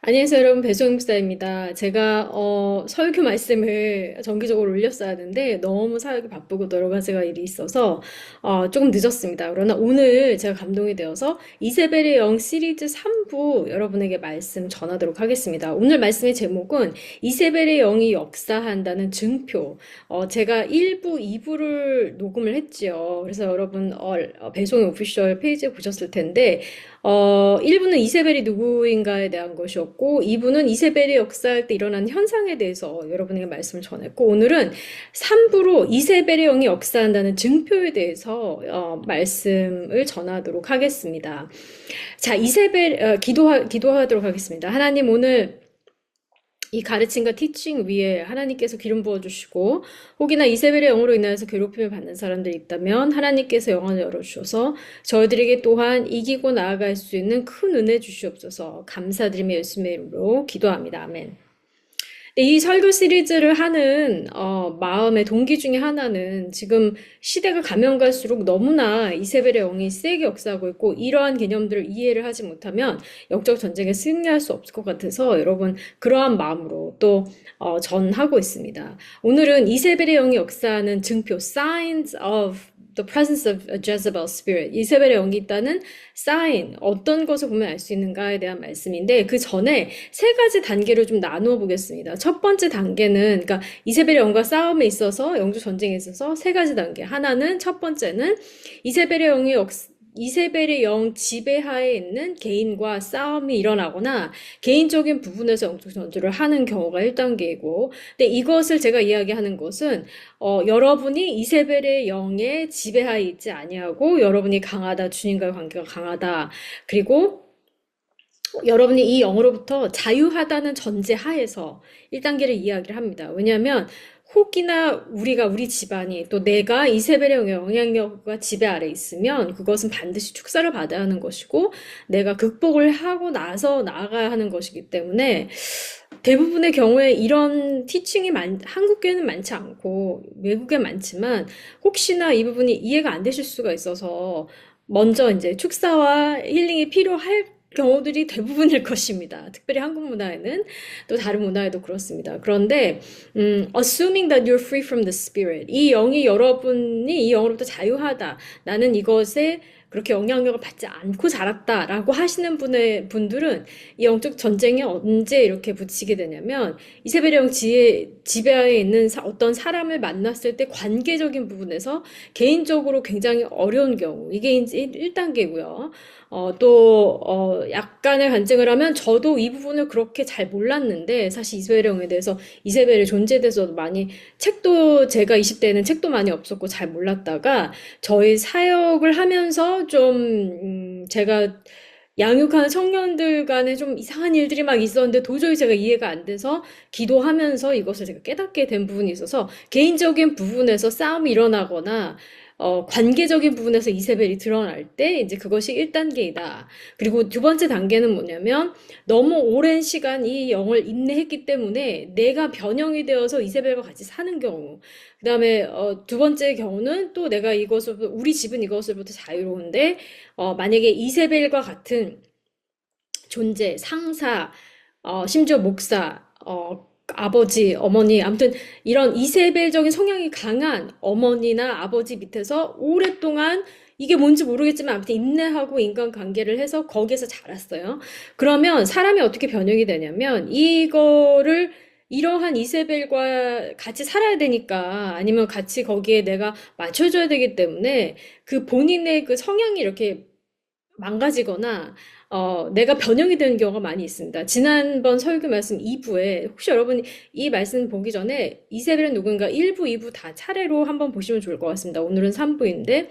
안녕하세요, 여러분. 배수영 목사입니다. 제가 설교 말씀을 정기적으로 올렸어야 하는데 너무 사역이 바쁘고 여러 가지가 일이 있어서 조금 늦었습니다. 그러나 오늘 제가 감동이 되어서 이세벨의 영 시리즈 3부 여러분에게 말씀 전하도록 하겠습니다. 오늘 말씀의 제목은 이세벨의 영이 역사한다는 증표. 제가 1부, 2부를 녹음을 했지요. 그래서 여러분 배송의 오피셜 페이지에 보셨을 텐데 1부는 이세벨이 누구인가에 대한 것이었고, 2부는 이세벨이 역사할 때 일어난 현상에 대해서 여러분에게 말씀을 전했고, 오늘은 3부로 이세벨의 영이 역사한다는 증표에 대해서 말씀을 전하도록 하겠습니다. 자, 기도하도록 하겠습니다. 하나님, 오늘 이 가르침과 티칭 위에 하나님께서 기름 부어주시고 혹이나 이세벨의 영으로 인하여서 괴롭힘을 받는 사람들이 있다면 하나님께서 영안을 열어주셔서 저희들에게 또한 이기고 나아갈 수 있는 큰 은혜 주시옵소서. 감사드리며 예수님의 이름으로 기도합니다. 아멘. 이 설교 시리즈를 하는 마음의 동기 중에 하나는 지금 시대가 가면 갈수록 너무나 이세벨의 영이 세게 역사하고 있고 이러한 개념들을 이해를 하지 못하면 영적 전쟁에 승리할 수 없을 것 같아서 여러분 그러한 마음으로 또 전하고 있습니다. 오늘은 이세벨의 영이 역사하는 증표 Signs of the presence of a Jezebel spirit. 이세벨의 영이 있다는 sign, 어떤 것을 보면 알 수 있는가에 대한 말씀인데 그 전에 세 가지 단계를 좀 나누어 보겠습니다. 첫 번째 단계는 그러니까 이세벨의 영과 싸움에 있어서 영적 전쟁에 있어서 세 가지 단계. 하나는 첫 번째는 이세벨의 영 지배하에 있는 개인과 싸움이 일어나거나 개인적인 부분에서 영적 전투를 하는 경우가 1단계이고 근데 이것을 제가 이야기하는 것은 여러분이 이세벨의 영의 지배하에 있지 아니하고 여러분이 강하다, 주님과의 관계가 강하다. 그리고 여러분이 이 영으로부터 자유하다는 전제 하에서 1단계를 이야기를 합니다. 왜냐하면 혹이나 우리 집안이 또 내가 이세벨의 영향력과 지배 아래 있으면 그것은 반드시 축사를 받아야 하는 것이고 내가 극복을 하고 나서 나아가야 하는 것이기 때문에 대부분의 경우에 이런 티칭이 한국에는 많지 않고 외국에 많지만 혹시나 이 부분이 이해가 안 되실 수가 있어서 먼저 이제 축사와 힐링이 필요할 경우들이 대부분일 것입니다. 특별히 한국 문화에는 또 다른 문화에도 그렇습니다. 그런데 assuming that you're free from the spirit, 여러분이 이 영으로부터 자유하다. 나는 이것에 그렇게 영향력을 받지 않고 자랐다라고 하시는 분들은 이 영적 전쟁에 언제 이렇게 붙이게 되냐면 이세벨의 영 지배하에 있는 어떤 사람을 만났을 때 관계적인 부분에서 개인적으로 굉장히 어려운 경우 이게 이제 1단계고요. 약간의 간증을 하면 저도 이 부분을 그렇게 잘 몰랐는데 사실 이세벨의 영에 대해서 이세벨의 존재에 대해서 많이 제가 20대에는 책도 많이 없었고 잘 몰랐다가 저희 사역을 하면서 제가 양육하는 청년들 간에 좀 이상한 일들이 막 있었는데 도저히 제가 이해가 안 돼서 기도하면서 이것을 제가 깨닫게 된 부분이 있어서 개인적인 부분에서 싸움이 일어나거나 관계적인 부분에서 이세벨이 드러날 때 이제 그것이 1단계이다. 그리고 두 번째 단계는 뭐냐면 너무 오랜 시간 이 영을 인내했기 때문에 내가 변형이 되어서 이세벨과 같이 사는 경우. 그다음에 두 번째 경우는 또 내가 우리 집은 이것으로부터 자유로운데 만약에 이세벨과 같은 존재, 상사, 심지어 목사, 아버지, 어머니, 아무튼 이런 이세벨적인 성향이 강한 어머니나 아버지 밑에서 오랫동안 이게 뭔지 모르겠지만 아무튼 인내하고 인간관계를 해서 거기에서 자랐어요. 그러면 사람이 어떻게 변형이 되냐면 이러한 이세벨과 같이 살아야 되니까 아니면 같이 거기에 내가 맞춰줘야 되기 때문에 그 본인의 그 성향이 이렇게 망가지거나 내가 변형이 되는 경우가 많이 있습니다. 지난번 설교 말씀 2부에 혹시 여러분 이 말씀 보기 전에 이세벨은 누군가 1부, 2부 다 차례로 한번 보시면 좋을 것 같습니다. 오늘은 3부인데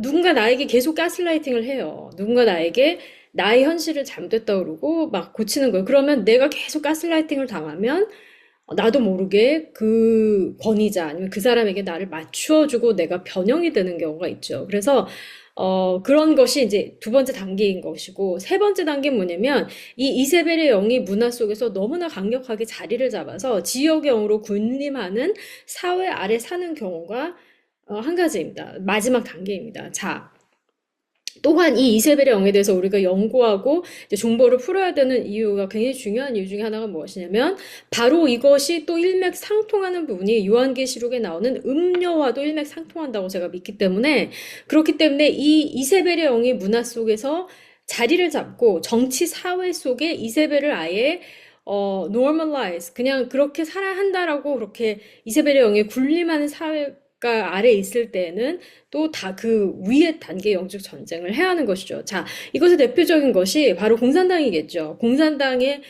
누군가 나에게 계속 가스라이팅을 해요. 누군가 나에게 나의 현실을 잘못했다고 그러고 막 고치는 거예요. 그러면 내가 계속 가스라이팅을 당하면 나도 모르게 그 권위자 아니면 그 사람에게 나를 맞추어주고 내가 변형이 되는 경우가 있죠. 그래서 그런 것이 이제 두 번째 단계인 것이고, 세 번째 단계는 뭐냐면, 이 이세벨의 영이 문화 속에서 너무나 강력하게 자리를 잡아서 지역의 영으로 군림하는 사회 아래 사는 경우가 한 가지입니다. 마지막 단계입니다. 자, 또한 이 이세벨의 영에 대해서 우리가 연구하고 이제 정보를 풀어야 되는 이유가 굉장히 중요한 이유 중에 하나가 무엇이냐면 바로 이것이 또 일맥상통하는 부분이 요한계시록에 나오는 음녀와도 일맥상통한다고 제가 믿기 때문에 그렇기 때문에 이 이세벨의 영이 문화 속에서 자리를 잡고 정치 사회 속에 이세벨을 아예 normalize 그냥 그렇게 살아야 한다라고 그렇게 이세벨의 영에 군림하는 사회가 아래 있을 때에는 또 다 그 위의 단계 영적 전쟁을 해야 하는 것이죠. 자, 이것의 대표적인 것이 바로 공산당이겠죠. 공산당의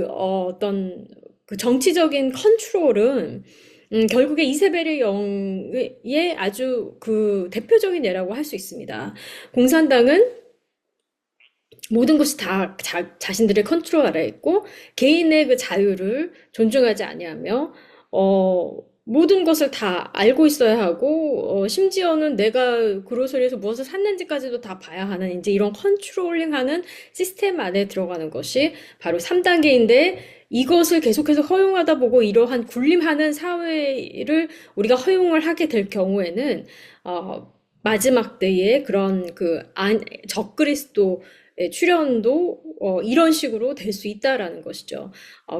어떤 그 정치적인 컨트롤은 결국에 이세벨의 영의 아주 그 대표적인 예라고 할 수 있습니다. 공산당은 모든 것이 다 자신들의 컨트롤 아래 있고 개인의 그 자유를 존중하지 아니하며 모든 것을 다 알고 있어야 하고 심지어는 내가 그로서리에서 무엇을 샀는지까지도 다 봐야 하는 이제 이런 컨트롤링하는 시스템 안에 들어가는 것이 바로 3단계인데 이것을 계속해서 허용하다 보고 이러한 군림하는 사회를 우리가 허용을 하게 될 경우에는 마지막 때에 그런 적그리스도 출현도 이런 식으로 될 수 있다라는 것이죠.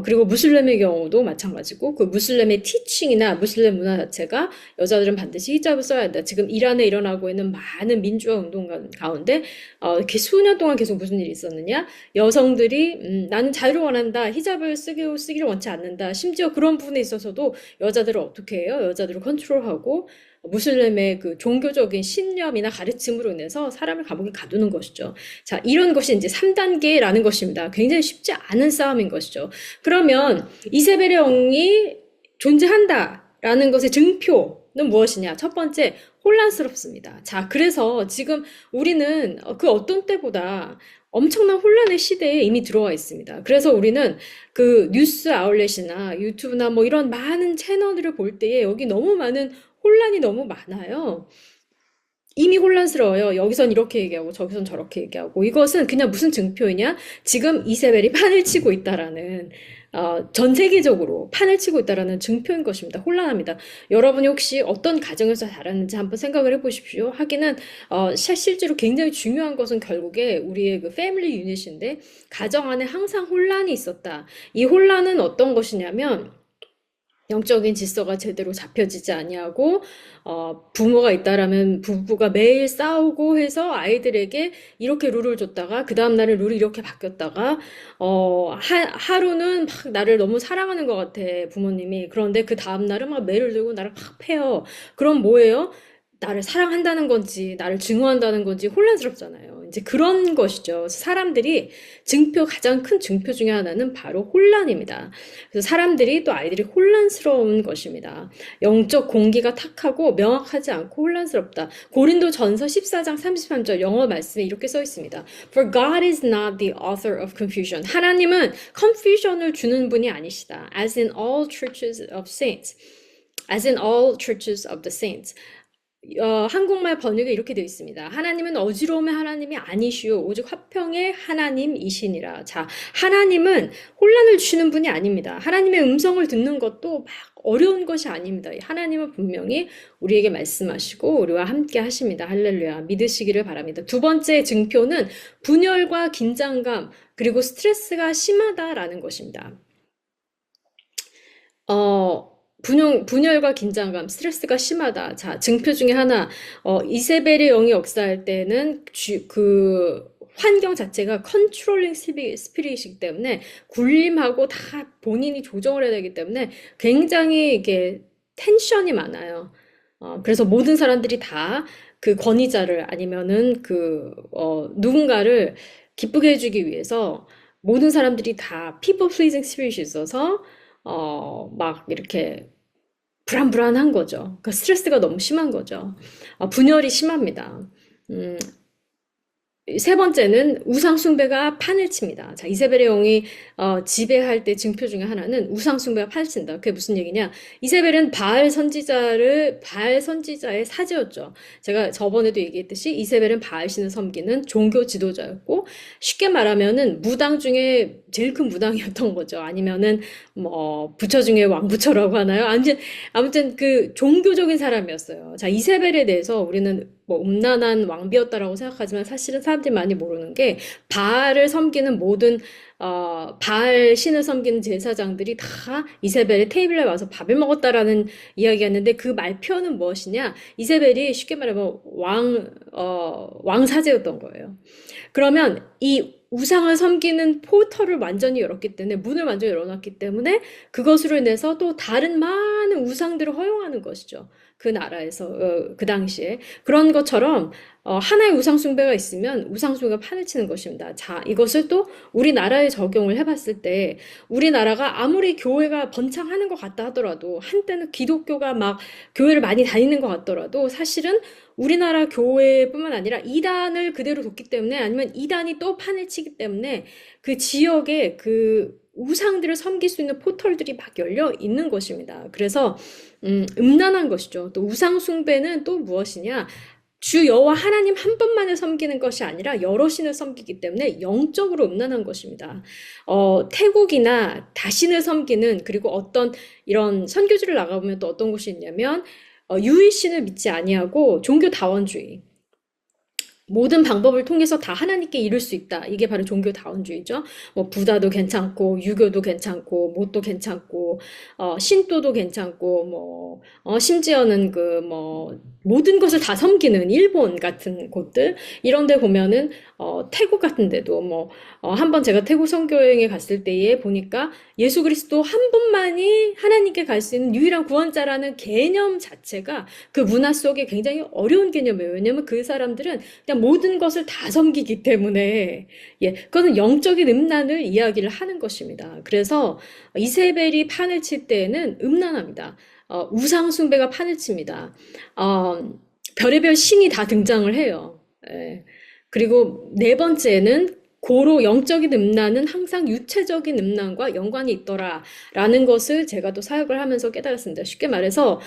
그리고 무슬림의 경우도 마찬가지고 그 무슬림의 티칭이나 무슬림 문화 자체가 여자들은 반드시 히잡을 써야 한다. 지금 이란에 일어나고 있는 많은 민주화 운동 가운데 이렇게 수년 동안 계속 무슨 일이 있었느냐? 여성들이 나는 자유를 원한다. 히잡을 쓰기를 원치 않는다. 심지어 그런 부분에 있어서도 여자들을 어떻게 해요? 여자들을 컨트롤하고 무슬림의 그 종교적인 신념이나 가르침으로 인해서 사람을 감옥에 가두는 것이죠. 자, 이런 것이 이제 3단계라는 것입니다. 굉장히 쉽지 않은 싸움인 것이죠. 그러면 이세벨의 영이 존재한다라는 것의 증표는 무엇이냐? 첫 번째, 혼란스럽습니다. 자, 그래서 지금 우리는 그 어떤 때보다 엄청난 혼란의 시대에 이미 들어와 있습니다. 그래서 우리는 그 뉴스 아울렛이나 유튜브나 뭐 이런 많은 채널들을 볼 때에 여기 너무 많은 혼란이 너무 많아요. 이미 혼란스러워요. 여기선 이렇게 얘기하고 저기선 저렇게 얘기하고 이것은 그냥 무슨 증표이냐? 지금 이세벨이 판을 치고 있다라는 전 세계적으로 판을 치고 있다라는 증표인 것입니다. 혼란합니다. 여러분이 혹시 어떤 가정에서 자랐는지 한번 생각을 해보십시오. 하기는 실제로 굉장히 중요한 것은 결국에 우리의 그 패밀리 유닛인데 가정 안에 항상 혼란이 있었다. 이 혼란은 어떤 것이냐면 영적인 질서가 제대로 잡혀지지 아니하고 부모가 있다라면 부부가 매일 싸우고 해서 아이들에게 이렇게 룰을 줬다가 그 다음 날은 룰이 이렇게 바뀌었다가 하루는 막 나를 너무 사랑하는 것 같아 부모님이. 그런데 그 다음 날은 막 매를 들고 나를 팍 패요. 그럼 뭐예요? 나를 사랑한다는 건지 나를 증오한다는 건지 혼란스럽잖아요. 이제 그런 것이죠. 사람들이 가장 큰 증표 중에 하나는 바로 혼란입니다. 그래서 사람들이 또 아이들이 혼란스러운 것입니다. 영적 공기가 탁하고 명확하지 않고 혼란스럽다. 고린도전서 14장 33절 영어 말씀에 이렇게 써 있습니다. For God is not the author of confusion. 하나님은 confusion을 주는 분이 아니시다. As in all churches of saints. As in all churches of the saints. 한국말 번역에 이렇게 되어 있습니다. 하나님은 어지러움의 하나님이 아니시오. 오직 화평의 하나님이시니라. 자, 하나님은 혼란을 주시는 분이 아닙니다. 하나님의 음성을 듣는 것도 막 어려운 것이 아닙니다. 하나님은 분명히 우리에게 말씀하시고 우리와 함께 하십니다. 할렐루야. 믿으시기를 바랍니다. 두 번째 증표는 분열과 긴장감 그리고 스트레스가 심하다라는 것입니다. 분열과 긴장감, 스트레스가 심하다. 자, 증표 중에 하나, 이세벨의 영이 역사할 때는 환경 자체가 컨트롤링 스피릿이기 때문에 군림하고 다 본인이 조정을 해야 되기 때문에 굉장히 이게 텐션이 많아요. 그래서 모든 사람들이 다 그 권위자를 아니면은 누군가를 기쁘게 해주기 위해서 모든 사람들이 다 people pleasing spirit이 있어서 막 이렇게 불안불안한 거죠. 그러니까 스트레스가 너무 심한 거죠. 분열이 심합니다. 세 번째는 우상숭배가 판을 칩니다. 자, 이세벨의 영이 지배할 때 증표 중에 하나는 우상숭배가 판을 친다. 그게 무슨 얘기냐? 이세벨은 바알 선지자의 사제였죠. 제가 저번에도 얘기했듯이 이세벨은 바알 신을 섬기는 종교 지도자였고 쉽게 말하면은 무당 중에 제일 큰 무당이었던 거죠. 아니면은 뭐 부처 중에 왕부처라고 하나요? 아무튼 그 종교적인 사람이었어요. 자, 이세벨에 대해서 우리는 뭐 음란한 왕비였다라고 생각하지만 사실은 사람들이 많이 모르는 게 바알을 섬기는 모든 바알 신을 섬기는 제사장들이 다 이세벨의 테이블에 와서 밥을 먹었다라는 이야기였는데 그 말표는 무엇이냐? 이세벨이 쉽게 말하면 왕사제였던 거예요. 그러면 이 우상을 섬기는 포털을 완전히 열었기 때문에, 문을 완전히 열어놨기 때문에 그것으로 인해서 또 다른 많은 우상들을 허용하는 것이죠. 그 나라에서, 그 당시에. 그런 것처럼, 하나의 우상숭배가 있으면 우상숭배가 판을 치는 것입니다. 자, 이것을 또 우리나라에 적용을 해봤을 때, 우리나라가 아무리 교회가 번창하는 것 같다 하더라도, 한때는 기독교가 막 교회를 많이 다니는 것 같더라도, 사실은 우리나라 교회뿐만 아니라 이단을 그대로 뒀기 때문에 아니면 이단이 또 판을 치기 때문에 그 지역에 그 우상들을 섬길 수 있는 포털들이 막 열려 있는 것입니다. 그래서 음란한 것이죠. 또 우상 숭배는 또 무엇이냐? 주 여호와 하나님 한 분만을 섬기는 것이 아니라 여러 신을 섬기기 때문에 영적으로 음란한 것입니다. 태국이나 다신을 섬기는 그리고 어떤 이런 선교지를 나가보면 또 어떤 곳이 있냐면 유일신을 믿지 아니하고 종교다원주의. 모든 방법을 통해서 다 하나님께 이룰 수 있다. 이게 바로 종교다원주의죠. 뭐 부다도 괜찮고 유교도 괜찮고 못도 괜찮고 신도도 괜찮고 심지어는 그 모든 것을 다 섬기는 일본 같은 곳들 이런 데 보면은 태국 같은 데도 한번 제가 태국 선교여행에 갔을 때에 보니까 예수 그리스도 한 분만이 하나님께 갈 수 있는 유일한 구원자라는 개념 자체가 그 문화 속에 굉장히 어려운 개념이에요. 왜냐면 그 사람들은 그냥 모든 것을 다 섬기기 때문에 그거는 영적인 음란을 이야기를 하는 것입니다. 그래서 이세벨이 판을 칠 때에는 음란합니다. 우상 숭배가 판을 칩니다. 별의별 신이 다 등장을 해요. 그리고 네 번째는 고로 영적인 음란은 항상 육체적인 음란과 연관이 있더라라는 것을 제가 또 사역을 하면서 깨달았습니다. 쉽게 말해서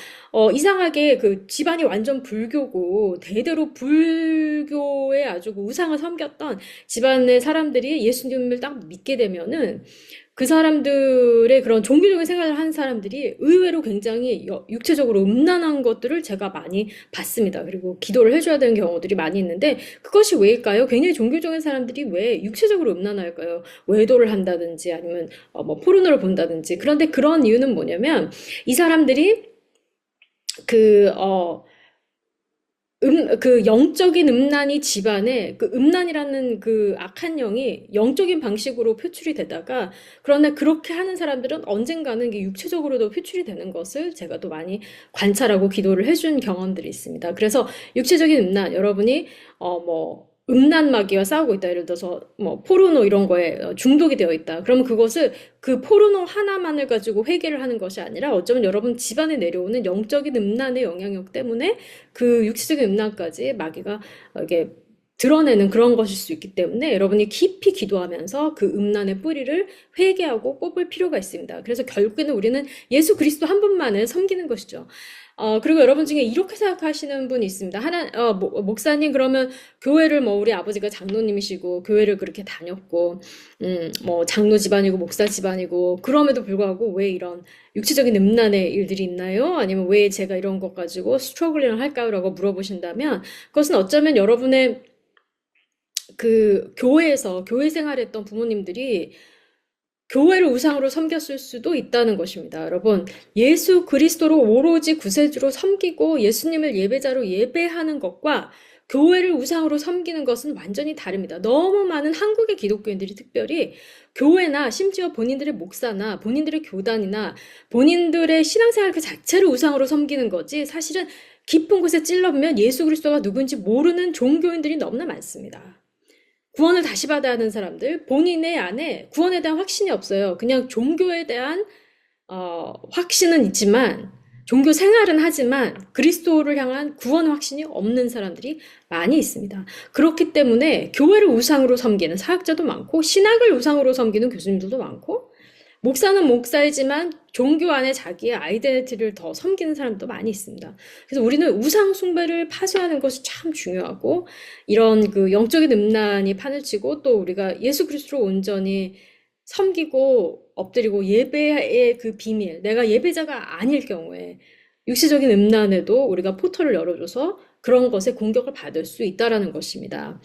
이상하게 그 집안이 완전 불교고 대대로 불교에 아주 우상을 섬겼던 집안의 사람들이 예수님을 딱 믿게 되면은 그 사람들의 그런 종교적인 생활을 하는 사람들이 의외로 굉장히 육체적으로 음란한 것들을 제가 많이 봤습니다. 그리고 기도를 해줘야 되는 경우들이 많이 있는데 그것이 왜일까요? 굉장히 종교적인 사람들이 왜 육체적으로 음란할까요? 외도를 한다든지 아니면 포르노를 본다든지. 그런데 그런 이유는 뭐냐면 이 사람들이 그 영적인 음란이 집안에 그 음란이라는 그 악한 영이 영적인 방식으로 표출이 되다가 그러나 그렇게 하는 사람들은 언젠가는 이게 육체적으로도 표출이 되는 것을 제가 또 많이 관찰하고 기도를 해준 경험들이 있습니다. 그래서 육체적인 음란 여러분이 음란 마귀와 싸우고 있다. 예를 들어서 포르노 이런 거에 중독이 되어 있다. 그러면 그것을 그 포르노 하나만을 가지고 회개를 하는 것이 아니라 어쩌면 여러분 집안에 내려오는 영적인 음란의 영향력 때문에 그 육체적인 음란까지 마귀가 이게 드러내는 그런 것일 수 있기 때문에 여러분이 깊이 기도하면서 그 음란의 뿌리를 회개하고 뽑을 필요가 있습니다. 그래서 결국에는 우리는 예수 그리스도 한 분만을 섬기는 것이죠. 그리고 여러분 중에 이렇게 생각하시는 분이 있습니다. 목사님, 그러면 교회를 우리 아버지가 장로님이시고, 교회를 그렇게 다녔고, 장로 집안이고, 목사 집안이고, 그럼에도 불구하고 왜 이런 육체적인 음란의 일들이 있나요? 아니면 왜 제가 이런 것 가지고 스트러글링을 할까요? 라고 물어보신다면, 그것은 어쩌면 여러분의 그 교회에서, 교회 생활했던 부모님들이 교회를 우상으로 섬겼을 수도 있다는 것입니다. 여러분, 예수 그리스도로 오로지 구세주로 섬기고 예수님을 예배자로 예배하는 것과 교회를 우상으로 섬기는 것은 완전히 다릅니다. 너무 많은 한국의 기독교인들이 특별히 교회나 심지어 본인들의 목사나 본인들의 교단이나 본인들의 신앙생활 그 자체를 우상으로 섬기는 거지 사실은 깊은 곳에 찔러보면 예수 그리스도가 누군지 모르는 종교인들이 너무나 많습니다. 구원을 다시 받아야 하는 사람들, 본인의 안에 구원에 대한 확신이 없어요. 그냥 종교에 대한 확신은 있지만 종교 생활은 하지만 그리스도를 향한 구원 확신이 없는 사람들이 많이 있습니다. 그렇기 때문에 교회를 우상으로 섬기는 사역자도 많고 신학을 우상으로 섬기는 교수님들도 많고 목사는 목사이지만 종교 안에 자기의 아이덴티티를 더 섬기는 사람도 많이 있습니다. 그래서 우리는 우상 숭배를 파쇄하는 것이 참 중요하고 이런 그 영적인 음란이 판을 치고 또 우리가 예수 그리스도로 온전히 섬기고 엎드리고 예배의 그 비밀, 내가 예배자가 아닐 경우에 육체적인 음란에도 우리가 포털을 열어줘서 그런 것에 공격을 받을 수 있다라는 것입니다.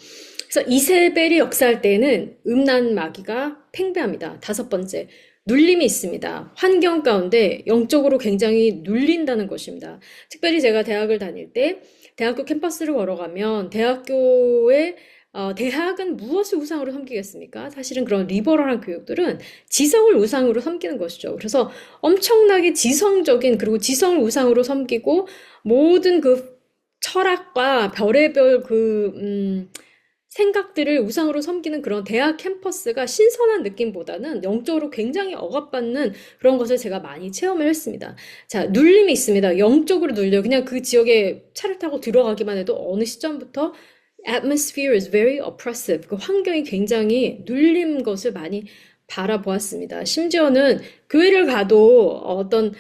그래서 이세벨이 역사할 때는 음란마귀가 팽배합니다. 다섯 번째, 눌림이 있습니다. 환경 가운데 영적으로 굉장히 눌린다는 것입니다. 특별히 제가 대학을 다닐 때 대학교 캠퍼스를 걸어가면 대학은 무엇을 우상으로 섬기겠습니까? 사실은 그런 리버럴한 교육들은 지성을 우상으로 섬기는 것이죠. 그래서 엄청나게 지성적인, 그리고 지성을 우상으로 섬기고 모든 그 철학과 별의별 생각들을 우상으로 섬기는 그런 대학 캠퍼스가 신선한 느낌보다는 영적으로 굉장히 억압받는 그런 것을 제가 많이 체험을 했습니다. 자, 눌림이 있습니다. 영적으로 눌려. 그냥 그 지역에 차를 타고 들어가기만 해도 어느 시점부터 atmosphere is very oppressive. 그 환경이 굉장히 눌린 것을 많이 바라보았습니다. 심지어는 교회를 가도 어떤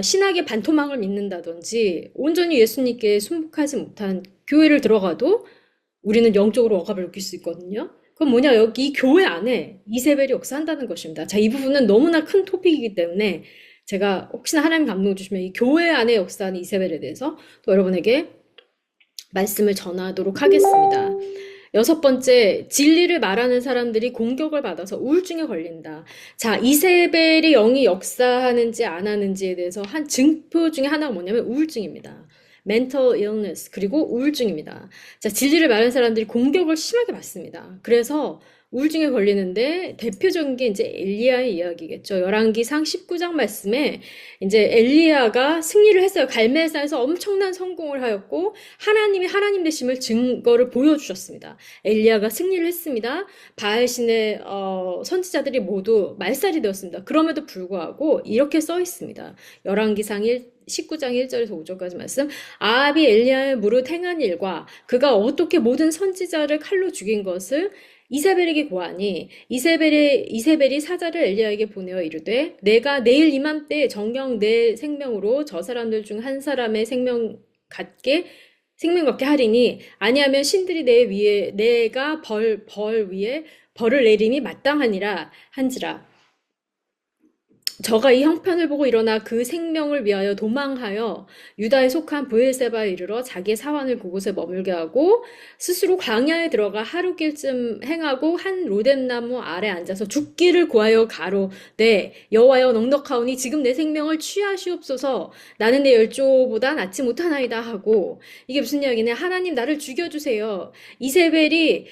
신학의 반토막을 믿는다든지 온전히 예수님께 순복하지 못한 교회를 들어가도 우리는 영적으로 억압을 느낄 수 있거든요. 그럼 뭐냐, 여기 이 교회 안에 이세벨이 역사한다는 것입니다. 자, 이 부분은 너무나 큰 토픽이기 때문에 제가 혹시나 하나님 감동을 주시면 이 교회 안에 역사하는 이세벨에 대해서 또 여러분에게 말씀을 전하도록 하겠습니다. 여섯 번째, 진리를 말하는 사람들이 공격을 받아서 우울증에 걸린다. 자, 이세벨이 영이 역사하는지 안 하는지에 대해서 한 증표 중에 하나가 뭐냐면 우울증입니다. mental illness, 그리고 우울증입니다. 자, 진리를 말하는 사람들이 공격을 심하게 받습니다. 그래서 우울증에 걸리는데 대표적인 게 이제 엘리야의 이야기겠죠. 열왕기상 19장 말씀에 이제 엘리야가 승리를 했어요. 갈멜산에서 엄청난 성공을 하였고 하나님이 하나님 되심을 증거를 보여주셨습니다. 엘리야가 승리를 했습니다. 바알신의 선지자들이 모두 말살이 되었습니다. 그럼에도 불구하고 이렇게 써 있습니다. 열왕기상 19장 1절에서 5절까지 말씀. 아합이 엘리야의 무릇 행한 일과 그가 어떻게 모든 선지자를 칼로 죽인 것을 이세벨에게 고하니 이세벨이 사자를 엘리야에게 보내어 이르되 내가 내일 이맘때 정녕 내 생명으로 저 사람들 중 한 사람의 생명 갖게 하리니 아니하면 신들이 내 위에 내가 벌 위에 벌을 내림이 마땅하니라 한지라. 저가 이 형편을 보고 일어나 그 생명을 위하여 도망하여 유다에 속한 브엘세바에 이르러 자기의 사환을 그곳에 머물게 하고 스스로 광야에 들어가 하루길쯤 행하고 한 로뎀나무 아래 앉아서 죽기를 구하여 가로되 여호와여 넉넉하오니 지금 내 생명을 취하시옵소서 나는 내 열조보다 낫지 못하나이다 하고. 이게 무슨 이야기냐, 하나님 나를 죽여주세요. 이세벨이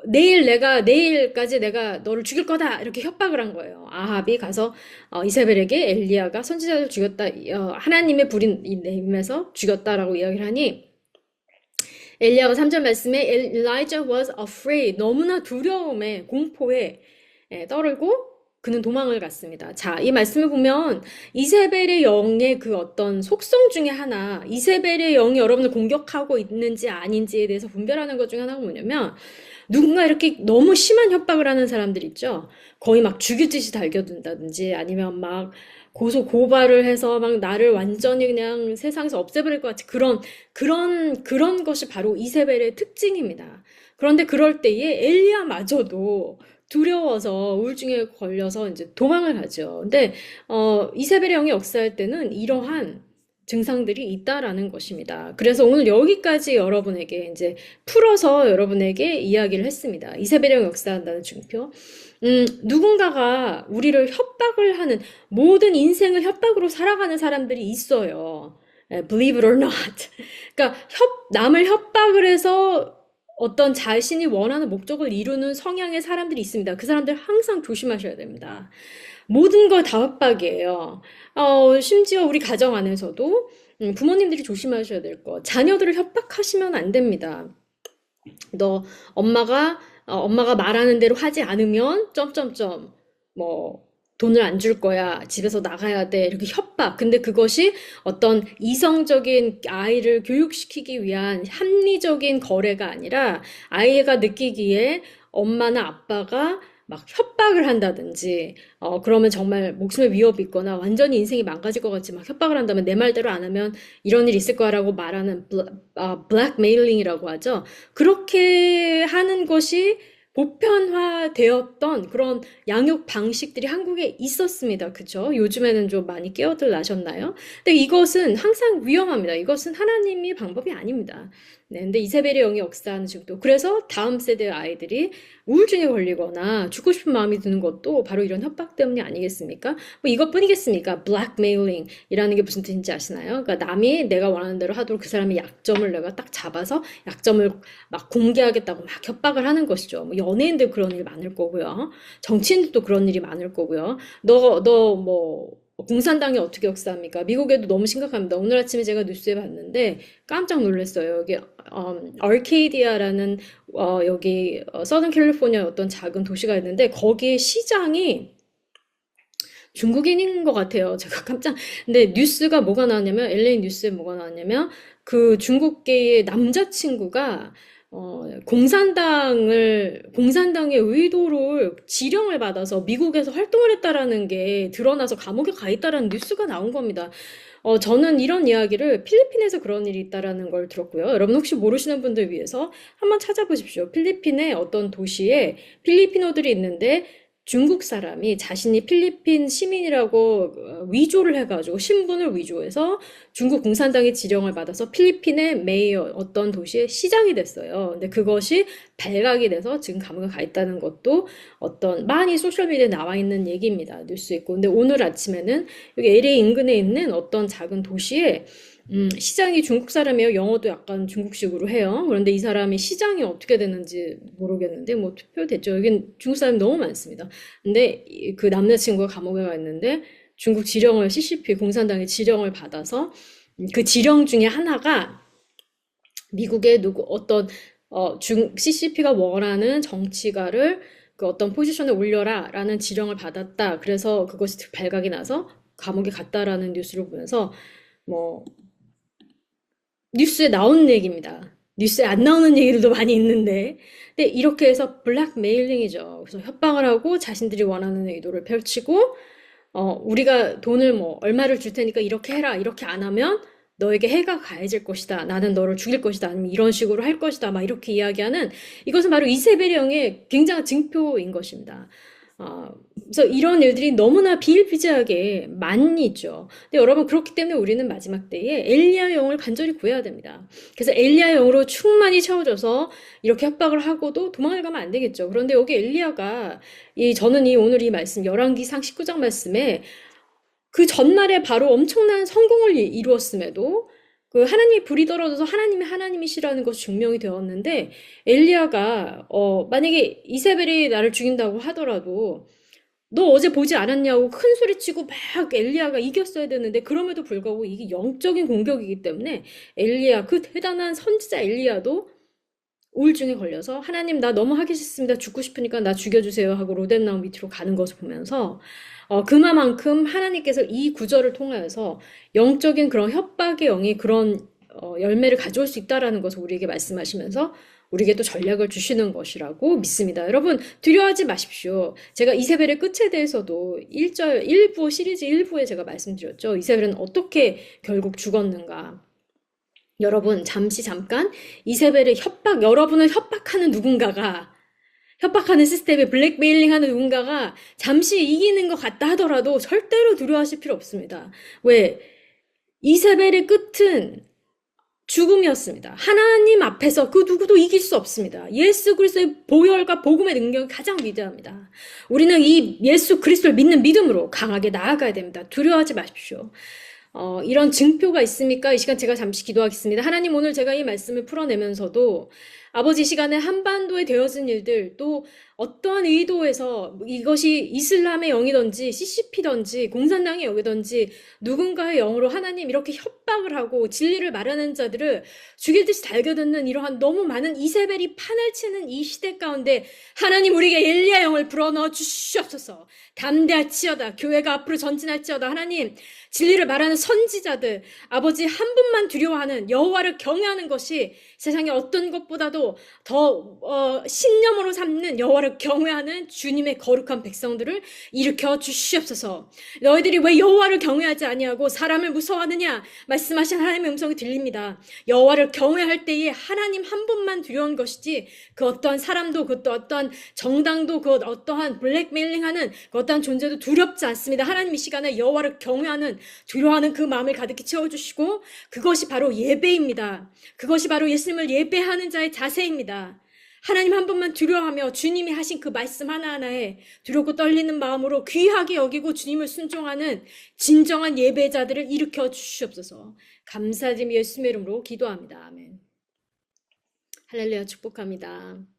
내일까지 내가 너를 죽일 거다 이렇게 협박을 한 거예요. 아합이 가서 이세벨에게 엘리야가 선지자를 죽였다, 하나님의 불이 내림에서 죽였다라고 이야기를 하니 엘리야가 3절 말씀에 Elijah was afraid, 너무나 두려움에 공포에 떨고 그는 도망을 갔습니다. 자, 이 말씀을 보면 이세벨의 영의 그 어떤 속성 중에 하나, 이세벨의 영이 여러분을 공격하고 있는지 아닌지에 대해서 분별하는 것 중에 하나가 뭐냐면 누군가 이렇게 너무 심한 협박을 하는 사람들 있죠. 거의 막 죽이듯이 달겨든다든지 아니면 막 고발을 해서 막 나를 완전히 그냥 세상에서 없애버릴 것 같이 그런 것이 바로 이세벨의 특징입니다. 그런데 그럴 때에 엘리야마저도 두려워서 우울증에 걸려서 이제 도망을 가죠. 근데 이세벨의 영이 역사할 때는 이러한 증상들이 있다라는 것입니다. 그래서 오늘 여기까지 여러분에게 이제 풀어서 여러분에게 이야기를 했습니다. 이세벨의 영이 역사한다는 증표. 누군가가 우리를 협박을 하는, 모든 인생을 협박으로 살아가는 사람들이 있어요. Believe it or not. 그러니까 남을 협박을 해서 어떤 자신이 원하는 목적을 이루는 성향의 사람들이 있습니다. 그 사람들 항상 조심하셔야 됩니다. 모든 걸 다 협박이에요. 심지어 우리 가정 안에서도 부모님들이 조심하셔야 될 것. 자녀들을 협박하시면 안 됩니다. 너 엄마가 말하는 대로 하지 않으면 뭐 돈을 안 줄 거야. 집에서 나가야 돼. 이렇게 협박. 근데 그것이 어떤 이성적인 아이를 교육시키기 위한 합리적인 거래가 아니라 아이가 느끼기에 엄마나 아빠가 막 협박을 한다든지, 그러면 정말 목숨에 위협이 있거나 완전히 인생이 망가질 것 같이 막 협박을 한다면 내 말대로 안 하면 이런 일이 있을 거라고 말하는 블랙메일링이라고 하죠. 그렇게 하는 것이 보편화되었던 그런 양육 방식들이 한국에 있었습니다. 그죠? 요즘에는 좀 많이 깨어들 나셨나요? 근데 이것은 항상 위험합니다. 이것은 하나님의 방법이 아닙니다. 네, 근데 이세벨의 영이 역사하는 지금도 그래서 다음 세대 아이들이 우울증에 걸리거나 죽고 싶은 마음이 드는 것도 바로 이런 협박 때문이 아니겠습니까? 뭐 이것뿐이겠습니까? blackmailing이라는 게 무슨 뜻인지 아시나요? 그러니까 남이 내가 원하는 대로 하도록 그 사람의 약점을 내가 딱 잡아서 약점을 막 공개하겠다고 막 협박을 하는 것이죠. 뭐 연예인들 그런 일 많을 거고요. 정치인들도 그런 일이 많을 거고요. 너 뭐 공산당이 어떻게 역사합니까? 미국에도 너무 심각합니다. 오늘 아침에 제가 뉴스에 봤는데 깜짝 놀랐어요. 여기 아르케이디아라는 여기 서던 캘리포니아 어떤 작은 도시가 있는데 거기에 시장이 중국인인 것 같아요. 제가 깜짝. 근데 뉴스가 뭐가 나왔냐면 LA 뉴스에 뭐가 나왔냐면 그 중국계의 남자친구가 공산당의 의도를 지령을 받아서 미국에서 활동을 했다라는 게 드러나서 감옥에 가 있다라는 뉴스가 나온 겁니다. 저는 이런 이야기를 필리핀에서 그런 일이 있다라는 걸 들었고요. 여러분 혹시 모르시는 분들 위해서 한번 찾아보십시오. 필리핀의 어떤 도시에 필리피노들이 있는데 중국 사람이 자신이 필리핀 시민이라고 위조를 해가지고 신분을 위조해서 중국 공산당의 지령을 받아서 필리핀의 메이어 어떤 도시의 시장이 됐어요. 근데 그것이 발각이 돼서 지금 감옥에 가 있다는 것도 어떤 많이 소셜미디어에 나와 있는 얘기입니다. 뉴스 있고. 근데 오늘 아침에는 여기 LA 인근에 있는 어떤 작은 도시에 시장이 중국 사람이에요. 영어도 약간 중국식으로 해요. 그런데 이 사람이 시장이 어떻게 됐는지 모르겠는데, 뭐 투표됐죠. 여긴 중국 사람이 너무 많습니다. 근데 그 남자친구가 감옥에 가 있는데 중국 지령을 CCP, 공산당의 지령을 받아서 그 지령 중에 하나가 미국의 CCP가 원하는 정치가를 그 어떤 포지션에 올려라 라는 지령을 받았다. 그래서 그것이 발각이 나서 감옥에 갔다라는 뉴스를 보면서 뭐 뉴스에 나오는 얘기입니다. 뉴스에 안 나오는 얘기들도 많이 있는데. 근데 이렇게 해서 블랙메일링이죠. 그래서 협박을 하고 자신들이 원하는 의도를 펼치고, 우리가 돈을 뭐 얼마를 줄 테니까 이렇게 해라. 이렇게 안 하면 너에게 해가 가해질 것이다. 나는 너를 죽일 것이다. 아니면 이런 식으로 할 것이다. 막 이렇게 이야기하는 이것은 바로 이세벨의 영의 굉장한 증표인 것입니다. 그래서 이런 일들이 너무나 비일비재하게 많이 있죠. 근데 여러분 그렇기 때문에 우리는 마지막 때에 엘리야 영을 간절히 구해야 됩니다. 그래서 엘리야 영으로 충만히 채워져서 이렇게 협박을 하고도 도망을 가면 안 되겠죠. 그런데 여기 엘리야가 저는 오늘 이 말씀 열왕기상 19장 말씀에 그 전날에 바로 엄청난 성공을 이루었음에도 그 하나님이 불이 떨어져서 하나님이 하나님이시라는 것이 증명이 되었는데 엘리야가 만약에 이세벨이 나를 죽인다고 하더라도 너 어제 보지 않았냐고 큰 소리치고 막 엘리야가 이겼어야 되는데 그럼에도 불구하고 이게 영적인 공격이기 때문에 엘리야 그 대단한 선지자 엘리야도 우울증에 걸려서 하나님 나 너무 하기 싫습니다. 죽고 싶으니까 나 죽여주세요 하고 로덴나무 밑으로 가는 것을 보면서 그만큼 하나님께서 이 구절을 통하여서 영적인 그런 협박의 영이 그런 열매를 가져올 수 있다라는 것을 우리에게 말씀하시면서 우리에게 또 전략을 주시는 것이라고 믿습니다. 여러분 두려워하지 마십시오. 제가 이세벨의 끝에 대해서도 1부 시리즈 1부에 제가 말씀드렸죠. 이세벨은 어떻게 결국 죽었는가. 여러분 잠깐 이세벨의 여러분을 협박하는 누군가가 협박하는 시스템에 블랙메일링하는 누군가가 잠시 이기는 것 같다 하더라도 절대로 두려워하실 필요 없습니다. 왜? 이세벨의 끝은 죽음이었습니다. 하나님 앞에서 그 누구도 이길 수 없습니다. 예수 그리스도의 보혈과 복음의 능력이 가장 위대합니다. 우리는 이 예수 그리스도를 믿는 믿음으로 강하게 나아가야 됩니다. 두려워하지 마십시오. 이런 증표가 있습니까? 이 시간 제가 잠시 기도하겠습니다. 하나님 오늘 제가 이 말씀을 풀어내면서도 아버지 이 시간에 한반도에 되어진 일들 또 어떠한 의도에서 이것이 이슬람의 영이든지 CCP든지 공산당의 영이든지 누군가의 영으로 하나님 이렇게 협박을 하고 진리를 말하는 자들을 죽일 듯이 달겨듣는 이러한 너무 많은 이세벨이 판을 치는 이 시대 가운데 하나님 우리에게 엘리야 영을 불어넣어 주시옵소서. 담대할지어다. 교회가 앞으로 전진할지어다. 하나님 진리를 말하는 선지자들 아버지 한 분만 두려워하는 여호와를 경외하는 것이 세상의 어떤 것보다도 하나도 더 신념으로 삼는 여호와를 경외하는 주님의 거룩한 백성들을 일으켜 주시옵소서. 너희들이 왜 여호와를 경외하지 아니하고 사람을 무서워하느냐 말씀하신 하나님의 음성이 들립니다. 여호와를 경외할 때에 하나님 한 분만 두려운 것이지 그 어떠한 사람도 그 어떠한 정당도 그 어떠한 블랙메일링하는 그 어떠한 존재도 두렵지 않습니다. 하나님 이 시간에 여호와를 경외하는 두려워하는 그 마음을 가득히 채워주시고 그것이 바로 예배입니다. 그것이 바로 예수님을 예배하는 자의 자세입니다. 하나님 한 분만 두려워하며 주님이 하신 그 말씀 하나하나에 두렵고 떨리는 마음으로 귀하게 여기고 주님을 순종하는 진정한 예배자들을 일으켜 주시옵소서. 감사드리며 예수님의 이름으로 기도합니다. 아멘. 할렐루야 축복합니다.